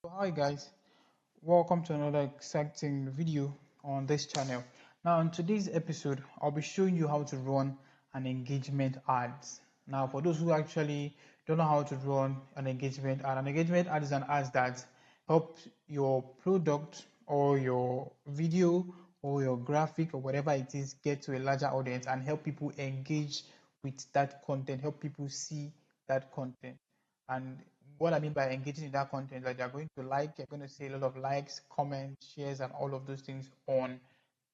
So hi guys, welcome to another exciting video on this channel. Now in today's episode, I'll be showing you how to run an engagement ads. Now for those who actually don't know how to run an engagement ad is an ad that helps your product or your video or your graphic or whatever it is get to a larger audience and help people engage with that content, help people see that content. And what I mean by engaging in that content, like you're going to like, you're going to see a lot of likes, comments, shares, and all of those things on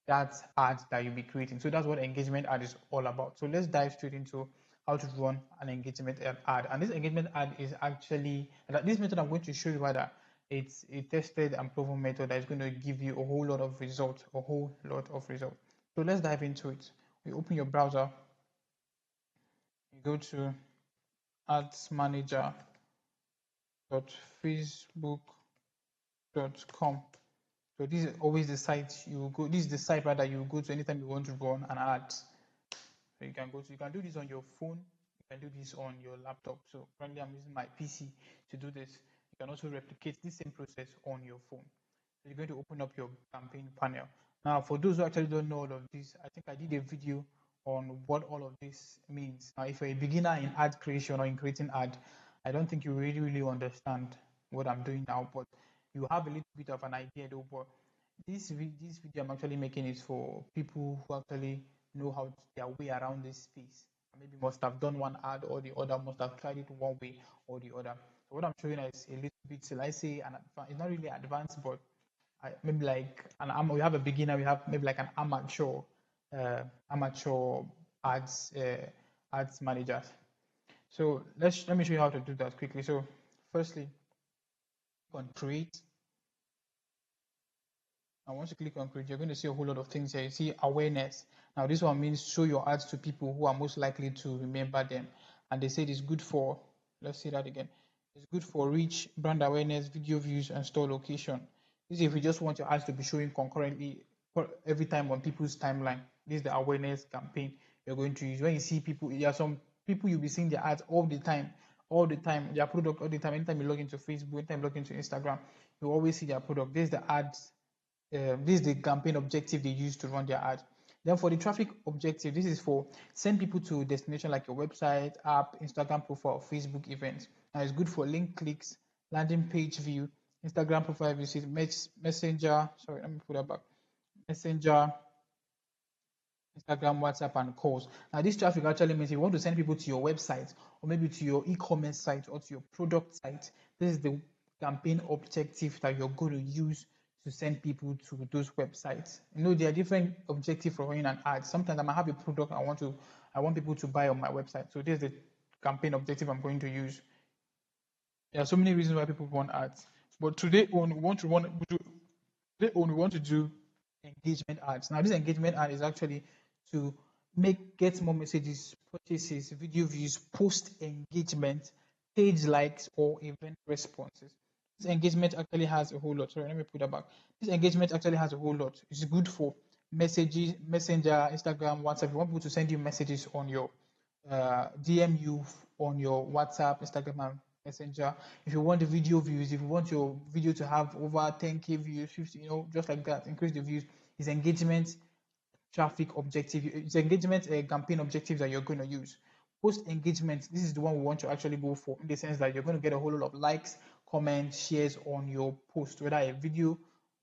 that ad that you'll be creating. So that's what engagement ad is all about. So let's dive straight into how to run an engagement ad. And this engagement ad is actually this method I'm going to show you rather. It's a tested and proven method that is going to give you a whole lot of results, a whole lot of results. So let's dive into it. You open your browser, you go to adsmanager.facebook.com. So this is always the site you go. This is the site rather you go to anytime you want to run an ad. So you can do this on your phone, you can do this on your laptop. So currently I'm using my PC to do this. You can also replicate this same process on your phone. So you're going to open up your campaign panel. Now for those who actually don't know all of this, I think I did a video on what all of this means. Now if you're a beginner in ad creation or in creating ad, I don't think you really understand what I'm doing now, but you have a little bit of an idea though. But this video I'm actually making is for people who actually know how to their way around this space. Maybe must have done one ad or the other, must have tried it one way or the other. So what I'm showing is a little bit, till I say, it's not really advanced, but maybe like we have a beginner, we have maybe like an amateur ads ads managers. So let me show you how to do that quickly. So firstly, click on create. And once you click on create, you're going to see a whole lot of things here. You see awareness. Now this one means show your ads to people who are most likely to remember them. And they said it's good for, let's see that again. It's good for reach, brand awareness, video views, and store location. This is if you just want your ads to be showing concurrently every time on people's timeline. This is the awareness campaign you're going to use. When you see people, there are some people you'll be seeing their ads all the time, their product all the time. Anytime you log into Facebook, anytime you log into Instagram, you always see their product. This is the ads this is the campaign objective they use to run their ad. Then for the traffic objective, this is for send people to a destination like your website, app, Instagram profile, Facebook events. Now it's good for link clicks, landing page view, Instagram profile visit, messenger. Sorry, let me put that back. Messenger, Instagram, WhatsApp, and calls. Now, this traffic actually means if you want to send people to your website or maybe to your e-commerce site or to your product site, this is the campaign objective that you're going to use to send people to those websites. You know, there are different objectives for running an ad. Sometimes I might have a product I want people to buy on my website. So this is the campaign objective I'm going to use. There are so many reasons why people want ads. But today on we want to do engagement ads. Now, this engagement ad is actually to get more messages, purchases, video views, post engagement, page likes, or event responses. This engagement actually has a whole lot. Sorry, let me put that back. This engagement actually has a whole lot. It's good for messages, Messenger, Instagram, WhatsApp. You want people to send you messages on your DM you on your WhatsApp, Instagram, and Messenger. If you want the video views, if you want your video to have over 10k views, 50, just like that, increase the views. Is engagement traffic objective. It's engagement campaign objective that you're going to use. Post engagement. This is the one we want to actually go for in the sense that you're going to get a whole lot of likes, comments, shares on your post, whether a video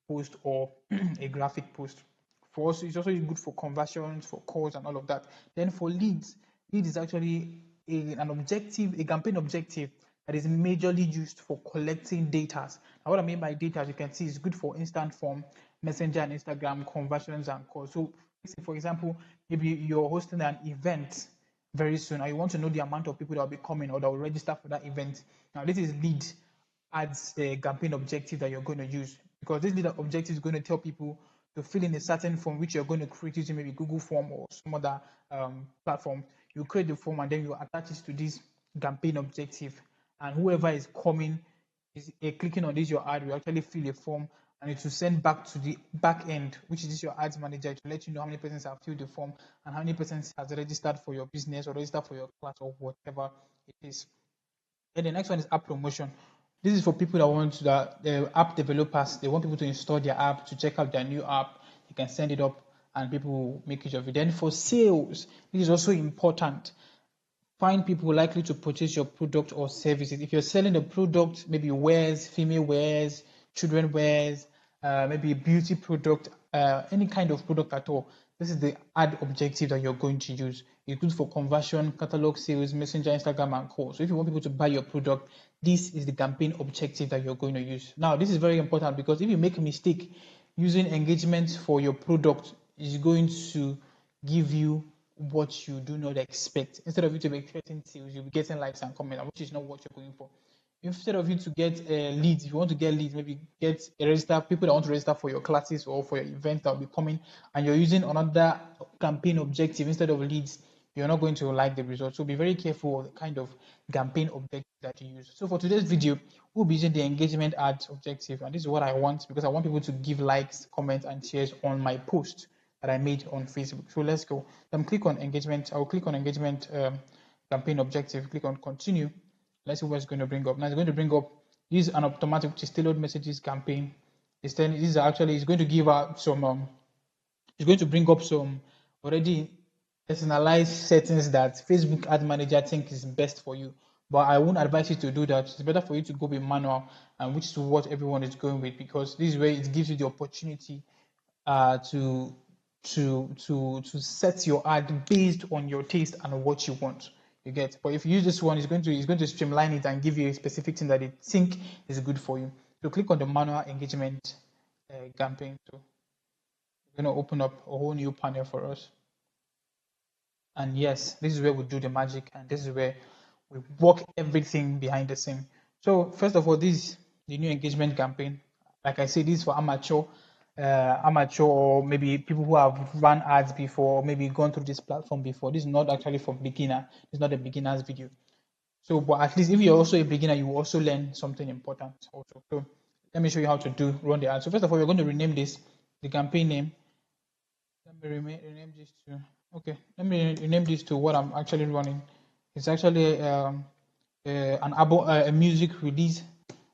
post or a graphic post. For us, it's also good for conversions, for calls, and all of that. Then for leads, lead is actually an objective, a campaign objective that is majorly used for collecting data. Now, what I mean by data, as you can see, is good for instant form, Messenger and Instagram conversions and calls. So, for example, maybe you're hosting an event very soon, and you want to know the amount of people that will be coming or that will register for that event. Now, this is lead adds a campaign objective that you're going to use because this lead objective is going to tell people to fill in a certain form which you're going to create using maybe Google Form or some other platform. You create the form and then you attach it to this campaign objective, and whoever is coming is clicking on this your ad will actually fill a form and it will send back to the back end, which is this your ads manager, to let you know how many persons have filled the form and how many persons has registered for your business or registered for your class or whatever it is. Then the next one is app promotion. This is for people that want the app developers. They want people to install their app to check out their new app. You can send it up, and people will make use of it. Then for sales, this is also important. Find people likely to purchase your product or services. If you're selling a product, maybe wears, female wears, children wears, maybe a beauty product, any kind of product at all, this is the ad objective that you're going to use. It's good for conversion, catalog sales, messenger, Instagram, and calls. So if you want people to buy your product, this is the campaign objective that you're going to use. Now, this is very important because if you make a mistake using engagement for your product, is going to give you what you do not expect. Instead of you to be expecting sales, you'll be getting likes and comments, which is not what you're going for. Instead of you to get leads, if you want to get leads, maybe get a register, people that want to register for your classes or for your event that will be coming, and you're using another campaign objective instead of leads, you're not going to like the results. So be very careful of the kind of campaign objective that you use. So for today's video, we'll be using the engagement ads objective, and this is what I want because I want people to give likes, comments, and shares on my post that I made on Facebook. So let's go. Then click on engagement. I'll click on engagement campaign objective. Click on continue. Let's see what it's going to bring up. Now it's going to bring up this is an automatic, which is tailored messages campaign. It's going to give out some it's going to bring up some already personalized settings that Facebook Ad Manager thinks is best for you. But I won't advise you to do that. It's better for you to go with manual, and which is what everyone is going with, because this way it gives you the opportunity to set your ad based on your taste and what you want. You get. But if you use this one, it's going to streamline it and give you a specific thing that it think is good for you. So click on the manual engagement campaign. So we're going to open up a whole new panel for us. And yes, this is where we do the magic, and this is where we work everything behind the scene. So first of all, this is the new engagement campaign. Like I said, this is for amateur or maybe people who have run ads before, or maybe gone through this platform before. This is not actually for beginner. It's not a beginner's video. So, but at least if you're also a beginner, you will also learn something important also. So let me show you how to run the ad. So first of all, we're going to rename this, the campaign name. Let me rename this to, okay, let me rename this to what I'm actually running. It's actually an album, a music release.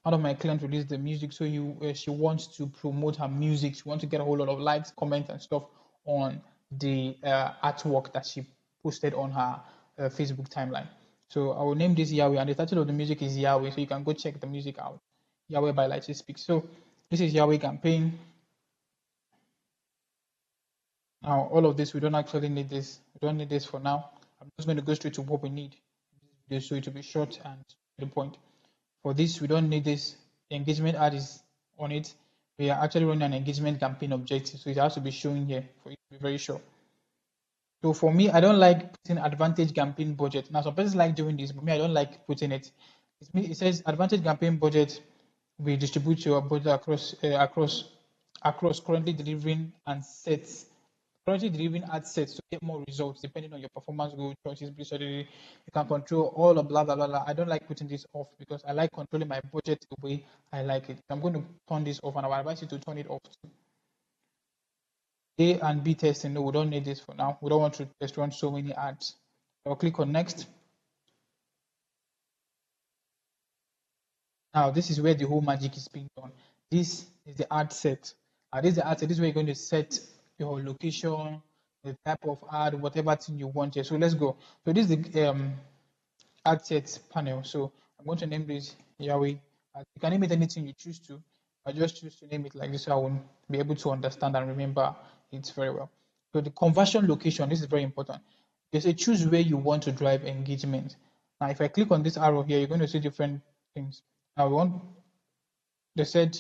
One of my clients released the music, so she wants to promote her music. She wants to get a whole lot of likes, comments, and stuff on the artwork that she posted on her Facebook timeline. So I will name this Yahweh, and the title of the music is Yahweh, so you can go check the music out. Yahweh by Lightsy Speaks. So this is Yahweh campaign. Now, all of this, we don't actually need this. We don't need this for now. I'm just going to go straight to what we need, so it will be short and to the point. For this, we don't need this. The engagement ad is on it. We are actually running an engagement campaign objective, so it has to be shown here for you to be very sure. So for me, I don't like putting advantage campaign budget. Now, some persons like doing this, but me, I don't like putting it. It says advantage campaign budget. We distribute your budget across currently delivering and sets. Currently delivering ad sets to get more results depending on your performance goal choices. You can control all of blah blah blah blah. I don't like putting this off because I like controlling my budget the way I like it. I'm going to turn this off, and I would advise you to turn it off too. A and B testing. No, we don't need this for now. We don't want to test run so many ads. I'll click on next. Now this is where the whole magic is being done. This is the ad set. This is the ad set. This is where you're going to set your location, the type of ad, whatever thing you want here. So let's go. So this is the ad set panel. So I'm going to name this Yahweh. You can name it anything you choose to. I just choose to name it like this so I will be able to understand and remember it very well. So the conversion location, this is very important. You say choose where you want to drive engagement. Now if I click on this arrow here, you're going to see different things. Now we want, they said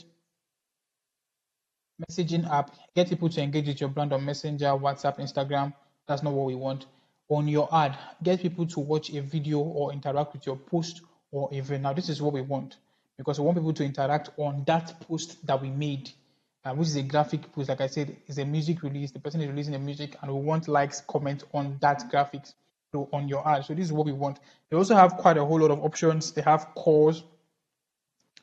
messaging app, get people to engage with your brand on Messenger, WhatsApp, Instagram. That's not what we want. On your ad, get people to watch a video or interact with your post or event. Now this is what we want, because we want people to interact on that post that we made, which is a graphic post. Like I said, it's a music release. The person is releasing the music, and we want likes, comment on that graphics. So on your ad. So this is what we want. They also have quite a whole lot of options. They have calls,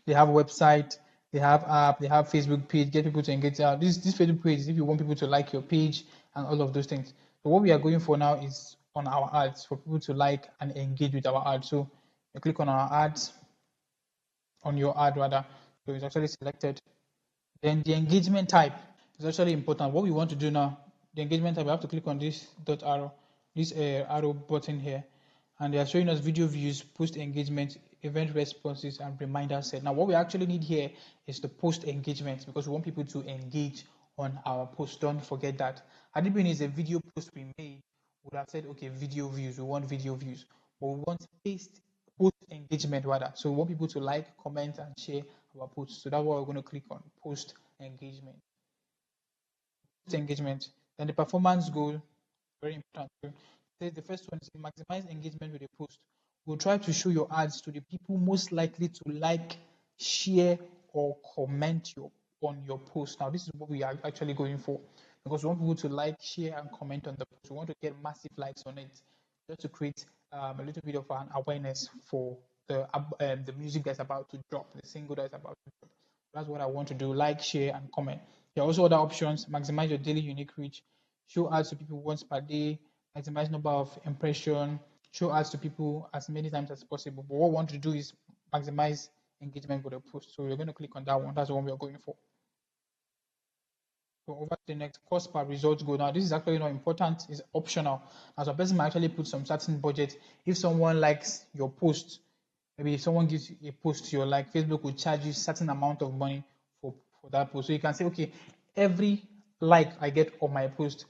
they have website, they have app, they have Facebook page, get people to engage. This Facebook page is if you want people to like your page and all of those things. So what we are going for now is on our ads, for people to like and engage with our ads. So you click on our ads. on your ad rather. So it's actually selected. Then the engagement type is actually important. What we want to do now, the engagement type, we have to click on this dot arrow, this arrow button here, and they are showing us video views, post engagement, event responses, and reminder set. Now, what we actually need here is the post engagement because we want people to engage on our post. Don't forget that. Had it been is a video post we made, we would have said, okay, video views, we want video views, but we want post engagement rather. So we want people to like, comment, and share our posts. So that's what we're going to click on, post engagement. Post engagement. Then the performance goal, very important too. The first one is maximize engagement with a post. We'll try to show your ads to the people most likely to like, share, or comment on your post. Now, this is what we are actually going for because we want people to like, share, and comment on the post. We want to get massive likes on it just to create a little bit of an awareness for the music that's about to drop, the single that's about to drop. That's what I want to do. Like, share, and comment. There are also other options. Maximize your daily unique reach. Show ads to people once per day. Maximize number of impression. Show ads to people as many times as possible. But what we want to do is maximize engagement with a post. So we're going to click on that one. That's the one we are going for. So over to the next, cost per results goal. Now, this is actually not important, it's optional. As a person might actually put some certain budget. If someone likes your post, maybe if someone gives you a post you like, Facebook will charge you certain amount of money for that post. So you can say, okay, every like I get on my post,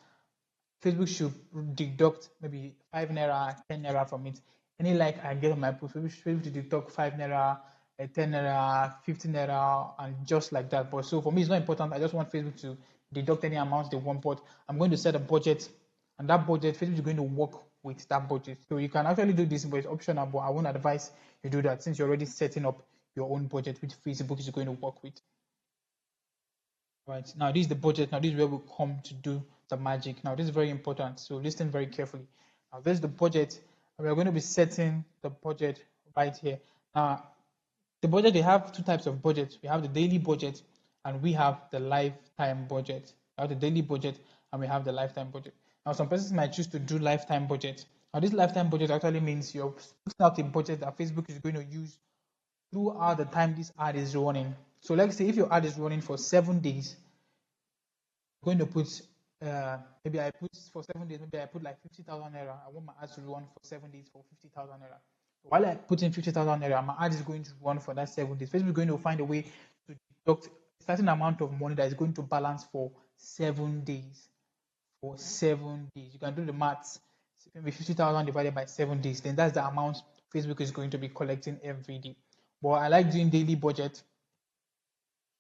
Facebook should deduct maybe 5 naira, 10 naira from it. Any like I get on my post, Facebook should deduct 5 naira, 10 naira, 15 naira, and just like that. But so for me, it's not important. I just want Facebook to deduct any amount they want, but I'm going to set a budget, and that budget, Facebook is going to work with that budget. So you can actually do this, but it's optional, but I won't advise you do that since you're already setting up your own budget, which Facebook is going to work with. Right, now this is the budget. Now this is where we come to do the magic. Now this is very important, so listen very carefully. Now this is the budget, and we're going to be setting the budget right here. Now the budget, they have two types of budget. We have the daily budget and we have the lifetime budget. We have the daily budget and we have the lifetime budget. Now some persons might choose to do lifetime budget. Now this lifetime budget actually means you're putting out a budget that Facebook is going to use throughout the time this ad is running. So let's say if your ad is running for 7 days, I'm going to put maybe I put for 7 days, maybe I put like 50,000 naira. I want my ads to run for 7 days for 50,000 naira. While I put in 50,000 naira, my ad is going to run for that 7 days. Facebook is going to find a way to deduct a certain amount of money that is going to balance for 7 days. For 7 days, you can do the maths. Maybe 50,000 divided by 7 days, then that's the amount Facebook is going to be collecting every day. But I like doing daily budget.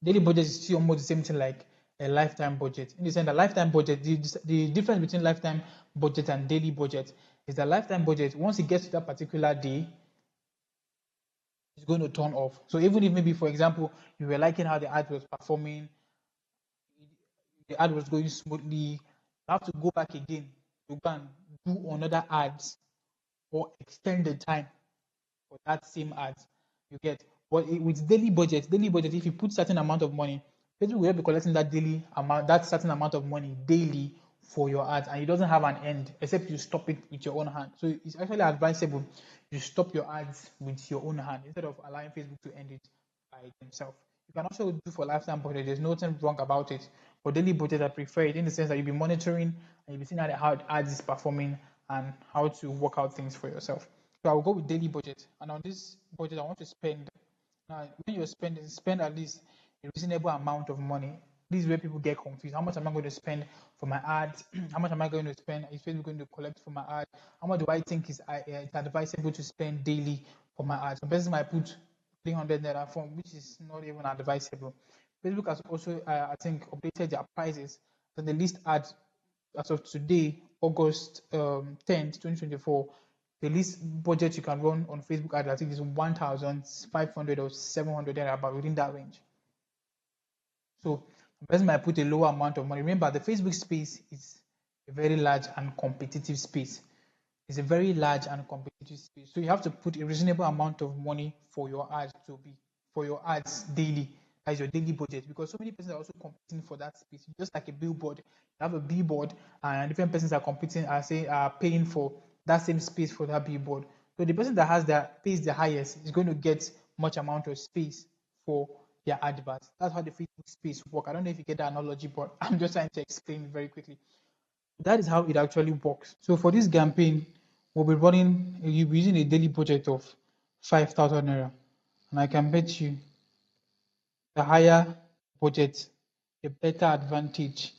Daily budget is still almost the same thing like a lifetime budget. In the sense that lifetime budget, the difference between lifetime budget and daily budget is that lifetime budget, once it gets to that particular day, it's going to turn off. So even if maybe, for example, you were liking how the ad was performing, the ad was going smoothly, you have to go back again to go and do another ads or extend the time for that same ad. You get. But with daily budget, if you put certain amount of money, Facebook will be collecting that daily amount, that certain amount of money daily for your ads, and it doesn't have an end except you stop it with your own hand. So it's actually advisable you stop your ads with your own hand instead of allowing Facebook to end it by themselves. You can also do for lifetime budget. There's nothing wrong about it. For daily budget, I prefer it in the sense that you'll be monitoring and you'll be seeing how the ads is performing and how to work out things for yourself. So I'll go with daily budget. And on this budget, I want to spend. Now, when you're spending, spend at least a reasonable amount of money. This is where people get confused. How much am I going to spend for my ads? How much am I going to spend? Is Facebook going to collect for my ad? How much do I think is it's advisable to spend daily for my ads? Some person might put 300 naira for, which is not even advisable. Facebook has also, I think, updated their prices. So the list ad as of today, August 10th, 2024, the least budget you can run on Facebook ad, I think, is 1,500 or 700, about within that range. So the person might put a lower amount of money. Remember, the Facebook space is a very large and competitive space. It's a very large and competitive space. So you have to put a reasonable amount of money for your ads daily. As your daily budget, because so many persons are also competing for that space. Just like a billboard, you have a billboard, and different persons are competing, are paying for that same space for that billboard. So the person that pays the highest is going to get much amount of space for their adverts. That's how the Facebook space work. I don't know if you get the analogy, but I'm just trying to explain very quickly. That is how it actually works. So for this campaign, we'll be running, you'll be using a daily budget of 5,000 naira. And I can bet you the higher budget, the better advantage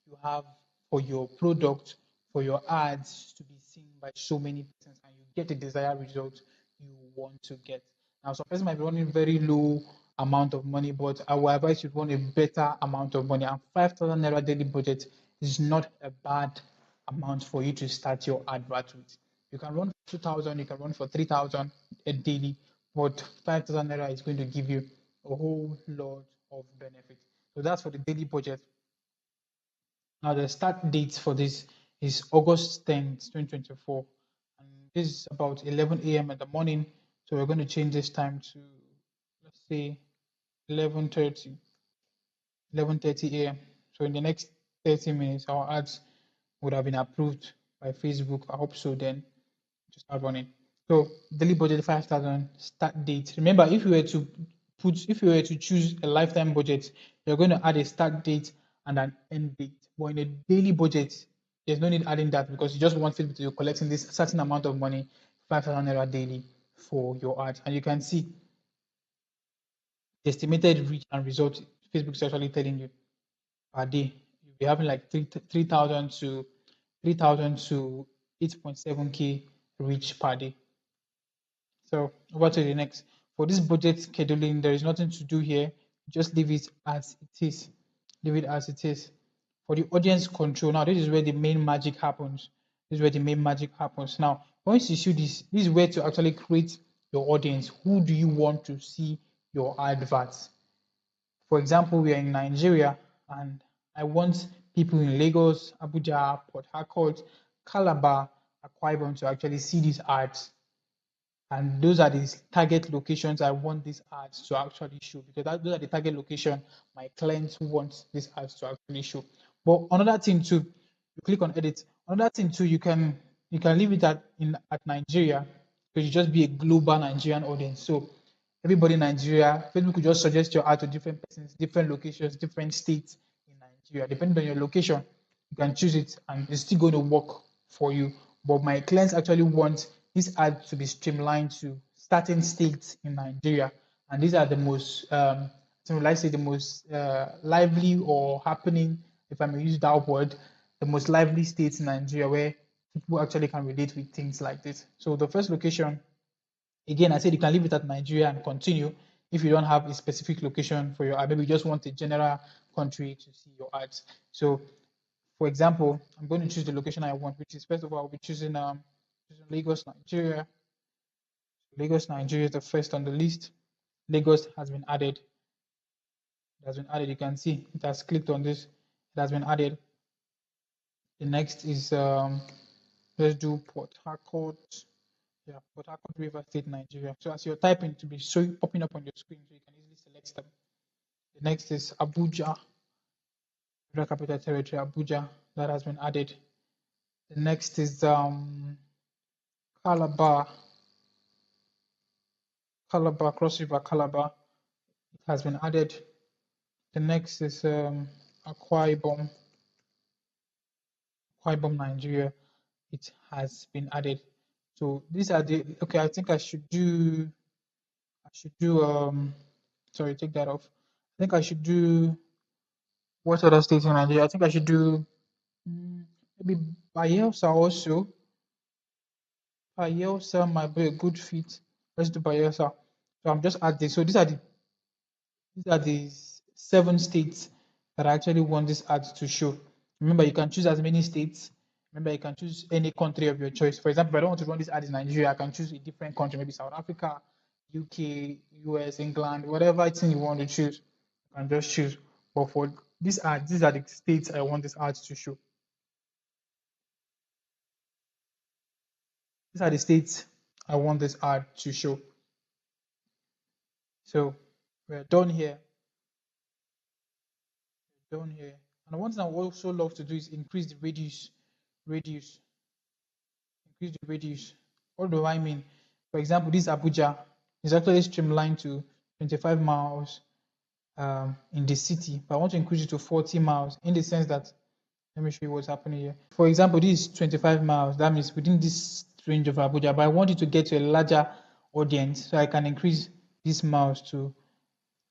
you have for your product, for your ads to be seen by so many persons, and you get the desired result you want to get. Now, some person might be running very low amount of money, but I will advise you to run a better amount of money. And 5,000 naira daily budget is not a bad amount for you to start your advert with. You can run for 2,000, you can run for 3,000 a daily, but 5,000 naira is going to give you a whole lot of benefit. So that's for the daily budget. Now the start date for this is August 10th, 2024. And this is about 11 a.m. in the morning. So we're going to change this time to, let's say, 11:30 a.m. So in the next 30 minutes, our ads would have been approved by Facebook. I hope so then to start running. So daily budget 5,000, start date. Remember, if you were to choose a lifetime budget, you're going to add a start date and an end date. But in a daily budget, there's no need adding that because you just want Facebook to be collecting this certain amount of money, 5,000 naira daily for your ad. And you can see the estimated reach and result Facebook is actually telling you per day. You'll be having like 3,000 to 3,000 to 8.7K reach per day. So over to the next. For this budget scheduling, there is nothing to do here. Just leave it as it is. Leave it as it is. For the audience control, now this is where the main magic happens. This is where the main magic happens. Now, once you see this is where to actually create your audience. Who do you want to see your adverts? For example, we are in Nigeria and I want people in Lagos, Abuja, Port Harcourt, Calabar, Akwa Ibom to actually see these ads. And those are the target locations I want these ads to actually show because those are the target location my clients want these ads to actually show. But another thing too, you click on edit. Another thing too, you can leave it at Nigeria because you just be a global Nigerian audience. So everybody in Nigeria, Facebook could just suggest your ad to different persons, different locations, different states in Nigeria. Depending on your location, you can choose it and it's still going to work for you. But my clients actually want this ad to be streamlined to certain states in Nigeria. And these are the most, let's say, the most lively or happening, if I may use that word, the most lively states in Nigeria where people actually can relate with things like this. So the first location, again, I said you can leave it at Nigeria and continue if you don't have a specific location for your ad. Maybe you just want a general country to see your ads. So, for example, I'm going to choose the location I want, which is first of all, I'll be choosing Lagos, Nigeria. Lagos, Nigeria is the first on the list. Lagos has been added. It has been added. You can see it has clicked on this. It has been added. The next is let's do Port Harcourt. Yeah, Port Harcourt, River State, Nigeria. So as you're typing, to be popping up on your screen, so you can easily select them. The next is Abuja, Federal Capital Territory, Abuja. That has been added. The next is Calabar, Cross River, Calabar. It has been added. The next is Akwa Ibom, Nigeria. It has been added. So these are the okay. I think I should do. Sorry, take that off. I think I should do. What other states in Nigeria? I think I should do maybe Bayelsa also. Bayelsa might be a good fit. Let's do Bayelsa. So I'm just adding. So these are the 7 states that I actually want this ad to show. Remember, you can choose as many states. Remember, you can choose any country of your choice. For example, if I don't want to run this ad in Nigeria, I can choose a different country, maybe South Africa, UK, US, England, whatever thing you want to choose, you can just choose. But for this ad, these are the states I want this ad to show. These are the states I want this ad to show. So we're done here. Done here. And one thing I would also love to do is increase the radius. Increase the radius. What do I mean? For example, this Abuja It's actually streamlined to 25 miles in the city, but I want to increase it to 40 miles in the sense that, let me show you what's happening here. For example, this is 25 miles. That means within this range of Abuja, but I want it to get to a larger audience, so I can increase these miles to,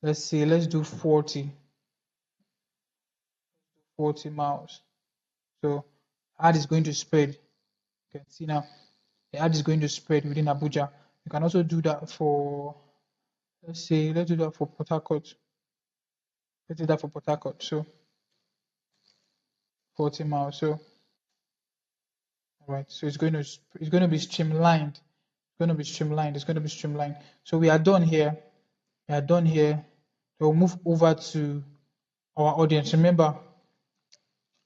let's say, let's do 40 miles. So ad is going to spread. You can see now the ad is going to spread within Abuja. You can also do that for, let's say, let's do that for Port Harcourt. Let's do that for Port Harcourt. So 40 miles. So all right. So it's going to be streamlined. It's going to be streamlined. It's going to be streamlined. So we are done here. We are done here. So we'll move over to our audience. Remember,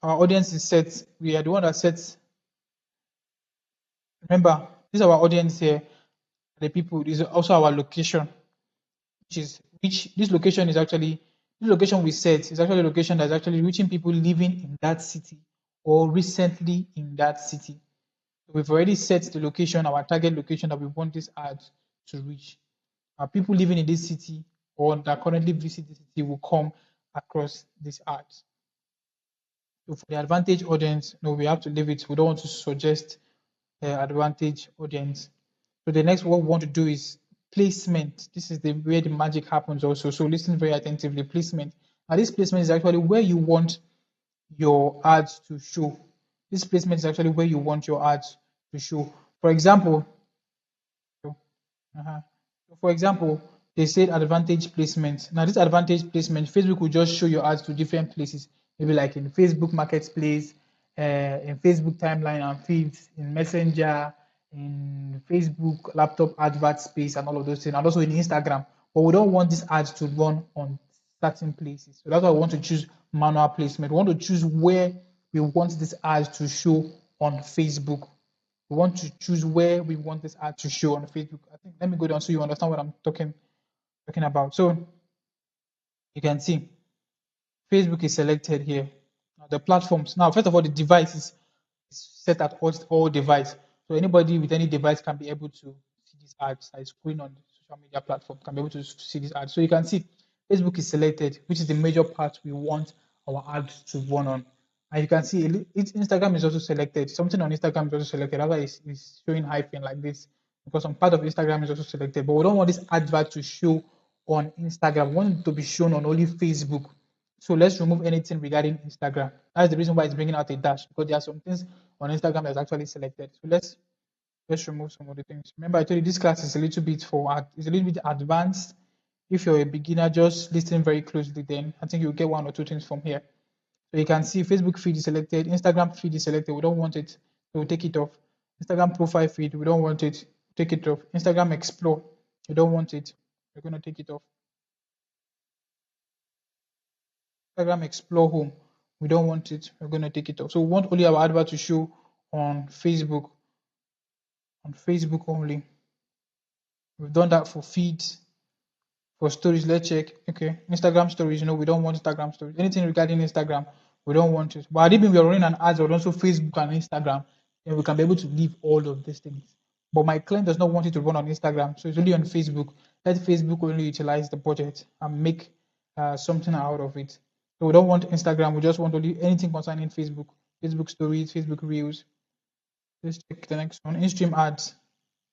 our audience is set. We are the one that sets. Remember, this is our audience here. The people. This is also our location, which this location is actually, this location we set is actually a location that's actually reaching people living in that city or recently in that city. We've already set the location, our target location that we want this ad to reach. People living in this city or that currently visit the city will come across this ad. So for the advantage audience, no, we have to leave it. We don't want to suggest advantage audience. So the next what we want to do is placement. This is where the magic happens also. So listen very attentively. Placement. Now this placement is actually where you want your ads to show. This placement is actually where you want your ads to show. For example, uh-huh. So for example, they said advantage placement. Now, this advantage placement, Facebook will just show your ads to different places, maybe like in Facebook Marketplace, in Facebook timeline and feeds, in Messenger, in Facebook laptop advert space, and all of those things, and also in Instagram. But we don't want these ads to run on certain places. So that's why we want to choose manual placement. We want to choose where we want this ad to show on Facebook. We want to choose where we want this ad to show on Facebook. I think let me go down so you understand what I'm talking about. So you can see Facebook is selected here. Now the platforms. Now, first of all, the device is set at all device. So anybody with any device can be able to see these ads that is going on the social media platform, can be able to see these ads. So you can see Facebook is selected, which is the major part we want our ads to run on. And you can see Instagram is also selected. Something on Instagram is also selected. That's why it's showing hyphen like this, because some part of Instagram is also selected. But we don't want this advert to show on Instagram. We want it to be shown on only Facebook. So let's remove anything regarding Instagram. That's the reason why it's bringing out a dash, because there are some things on Instagram that's actually selected. So let's remove some of the things. Remember, I told you this class is a little bit it's a little bit advanced. If you're a beginner, just listen very closely. Then I think you'll get one or two things from here. So you can see Facebook feed is selected, Instagram feed is selected. We don't want it, so we'll take it off. Instagram profile feed, we don't want it, take it off. Instagram explore, we don't want it, we're going to take it off. Instagram explore home, we don't want it, we're going to take it off. So we want only our advert to show on Facebook only. We've done that for feeds. For stories, let's check. Okay, Instagram stories, we don't want Instagram stories. Anything regarding Instagram, we don't want it. But even we are running an ads on also Facebook and Instagram, then we can be able to leave all of these things. But my client does not want it to run on Instagram, so it's only on Facebook. Let Facebook only utilize the budget and make something out of it. So we don't want Instagram, we just want only anything concerning Facebook, Facebook stories, Facebook reels. Let's check the next one. In-stream ads.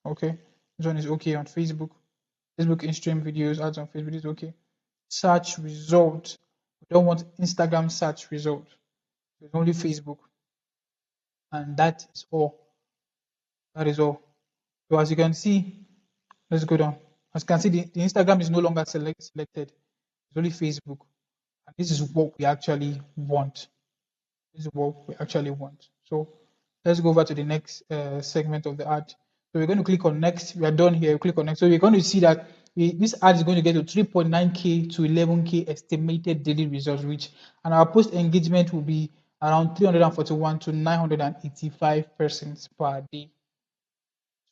Okay, this one is okay on Facebook. Facebook in-stream videos, ads on Facebook is okay. Search result. We don't want Instagram search result. It's only Facebook. And that is all. That is all. So as you can see, let's go down. As you can see, the Instagram is no longer selected. It's only Facebook. And this is what we actually want. This is what we actually want. So let's go over to the next segment of the ad. So we're going to click on next. We are done here. We click on next. So we're going to see that this ad is going to get to 3.9K to 11K estimated daily results reach, and our post engagement will be around 341 to 985 persons per day.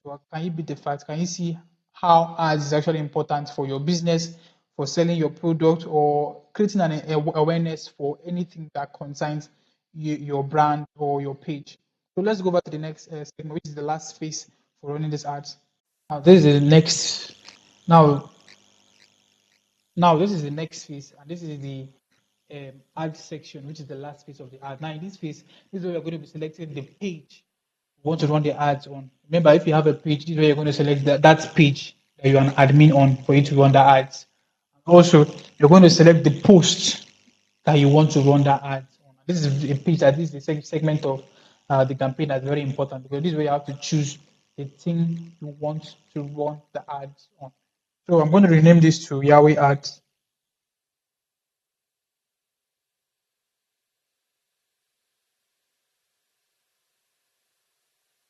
So can you beat the fact? Can you see how ads is actually important for your business, for selling your product, or creating an awareness for anything that concerns your brand or your page? So let's go over to the next segment, which is the last phase for running these ads. Now, this is the next Now, now this is the next phase, and this is the ad section, which is the last phase of the ad. Now, in this phase, this is where you're going to be selecting the page you want to run the ads on. Remember, if you have a page, this is where you're going to select that page that you're an admin on for you to run the ads. Also, you're going to select the post that you want to run that ads on. This is a page that this is the segment of the campaign that's very important, because this is where you have to choose the thing you want to run the ads on. So I'm going to rename this to Yahweh Ads.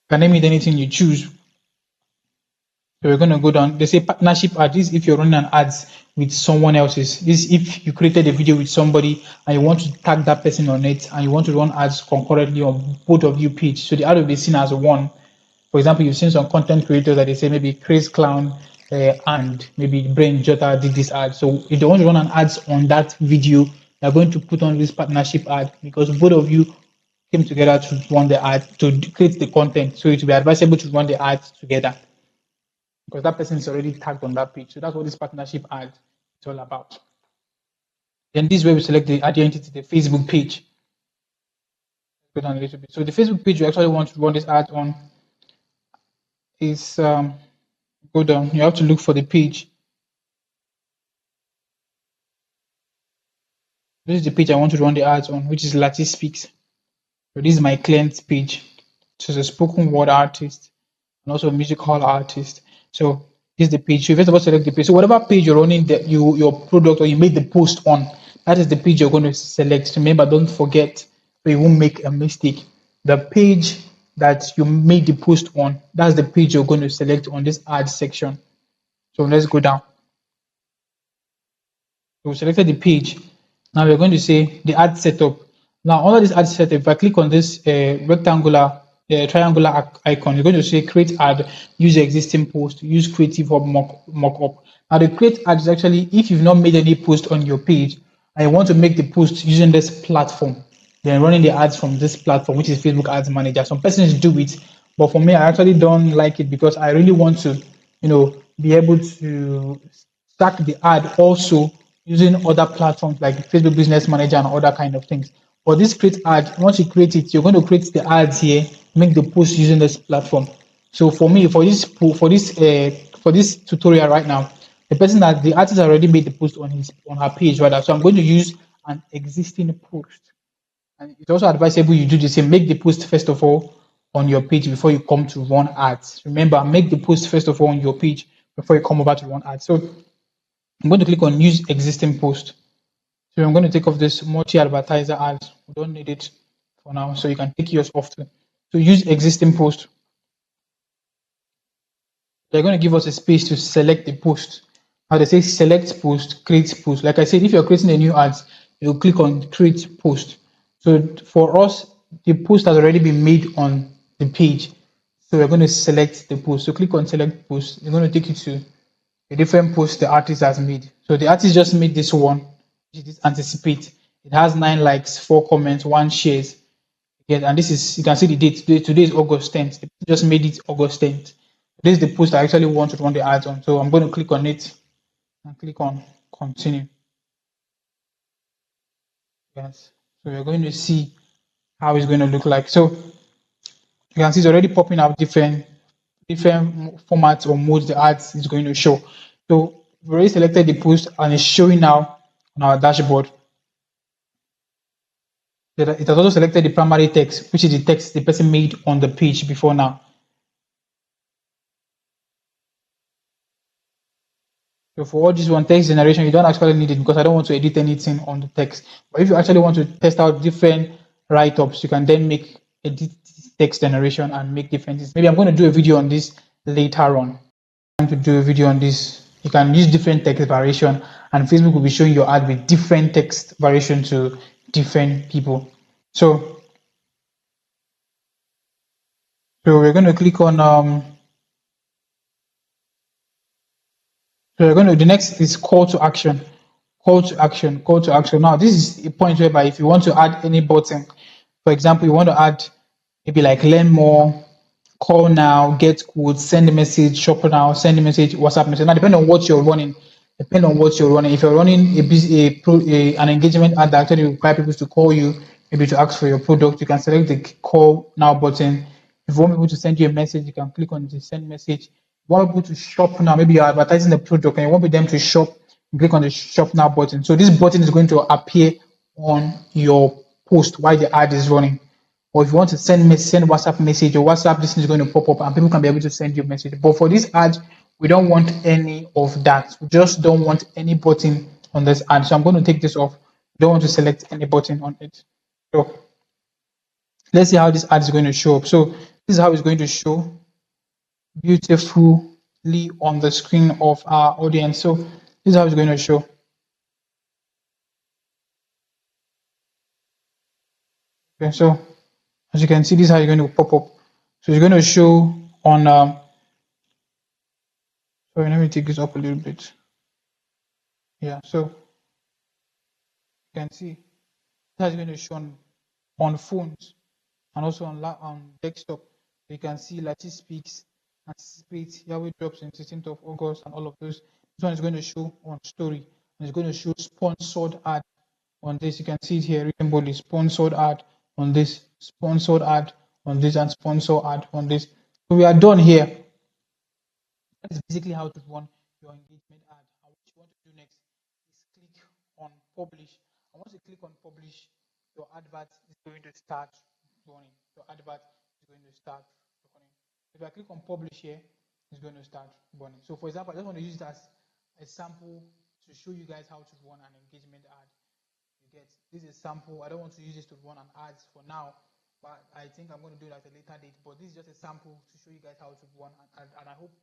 You can name it anything you choose. So we're going to go down. They say partnership ad. This is if you're running an ads with someone else's. This is if you created a video with somebody and you want to tag that person on it and you want to run ads concurrently on both of you page. So the ad will be seen as one. For example, you've seen some content creators that they say maybe Chris Clown and maybe Brain Jota did this ad. So if they want to run an ads on that video, they're going to put on this partnership ad because both of you came together to run the ad to create the content. So it will be advisable to run the ads together because that person is already tagged on that page. So that's what this partnership ad is all about. Then this way we select the ad entity, the Facebook page. Go down a little bit. So the Facebook page you actually want to run this ad on is go down. You have to look for the page. This is the page I want to run the ads on, which is Lati Speaks. So this is my client's page. So it's a spoken word artist and also a musical artist. So this is the page. So you first of all select the page. So whatever page you're running your product or you made the post on, that is the page you're going to select. So remember, don't forget, so you won't make a mistake. The page that you made the post on, that's the page you're going to select on this ad section. So let's go down. So we selected the page. Now we're going to say the ad setup. Now under this ad setup, if I click on this rectangular triangular icon, you're going to say create ad, use existing post, use creative hub mockup. Now the create ad is actually if you've not made any post on your page and you want to make the post using this platform, then running the ads from this platform, which is Facebook Ads Manager. Some persons do it, but for me, I actually don't like it because I really want to, be able to stack the ad also using other platforms like Facebook Business Manager and other kind of things. But this create ad, once you create it, you're going to create the ads here, make the post using this platform. So for me, for this tutorial right now, the artist already made the post on her page rather. So I'm going to use an existing post. And it's also advisable you do the same. Make the post first of all on your page before you come to run ads. Remember, make the post first of all on your page before you come over to run ads. So I'm going to click on use existing post. So I'm going to take off this multi-advertiser ads. We don't need it for now, so you can take yours off too. So use existing post. They're going to give us a space to select the post. Now they say select post, create post. Like I said, if you're creating a new ads, you click on create post. So for us, the post has already been made on the page. So we're going to select the post. So click on select post. It's going to take you to a different post the artist has made. So the artist just made this one, which is anticipate. It has 9 likes, 4 comments, 1 shares. Yeah, and this is, you can see the date. Today is August 10th. They just made it August 10th. This is the post I actually want to run the ads on. So I'm going to click on it and click on continue. Yes. So we're going to see how it's going to look like. So you can see it's already popping out different formats or modes the ads is going to show. So we've already selected the post and it's showing now on our dashboard. It has also selected the primary text, which is the text the person made on the page before now. So for all this one text generation, you don't actually need it because I don't want to edit anything on the text. But if you actually want to test out different write-ups, you can then edit text generation and make different things. Maybe I'm going to do a video on this later on. I'm going to do a video on this. You can use different text variation and Facebook will be showing your ad with different text variation to different people. So we're going to click on so we're going to, the next is call to action. Call to action. Now, this is a point whereby if you want to add any button, for example, you want to add maybe like learn more call now, get quotes, send a message, shop now, send a message, WhatsApp message. Now, depending on what you're running, If you're running an engagement ad that actually require people to call you, maybe to ask for your product, you can select the call now button. If you want people to send you a message, you can click on the send message. If you want people to shop now, maybe you're advertising the product and you want them to shop, you click on the shop now button. So this button is going to appear on your post while the ad is running. Or if you want to send WhatsApp message, your WhatsApp this is going to pop up and people can be able to send you a message. But for this ad, we don't want any of that. We just don't want any button on this ad. So I'm going to take this off. We don't want to select any button on it. So let's see how this ad is going to show up. So this is how it's going to show beautifully on the screen of our audience. So this is how it's going to show. Okay, so as you can see, this is how you're going to pop up. So it's going to show on sorry, let me take this up a little bit. Yeah, so you can see that's going to show on phones and also on desktop. You can see Lati speaks, anticipate, Yahweh drops on 16th of August, and all of those. This one is going to show on story, and it's going to show sponsored ad on this. You can see it here, written boldly, sponsored ad on this, sponsored ad on this, and sponsor ad on this. So we are done here. That is basically how to run your engagement ad. And what you want to do next is click on publish. And once you click on publish, your advert is going to start running. Your advert is going to start running. If I click on publish here, it's going to start running. So for example, I just want to use it as a sample to show you guys how to run an engagement ad. You get this is a sample. I don't want to use this to run an ads for now, but I think I'm going to do it at a later date. But this is just a sample to show you guys how to run an ad, and I hope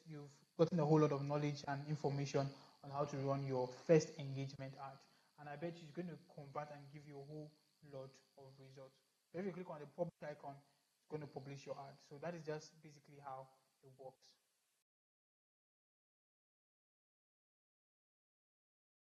you've gotten a whole lot of knowledge and information on how to run your first engagement ad. And I bet you it's going to convert and give you a whole lot of results. So if you click on the publish icon, it's going to publish your ad. So that is just basically how it works.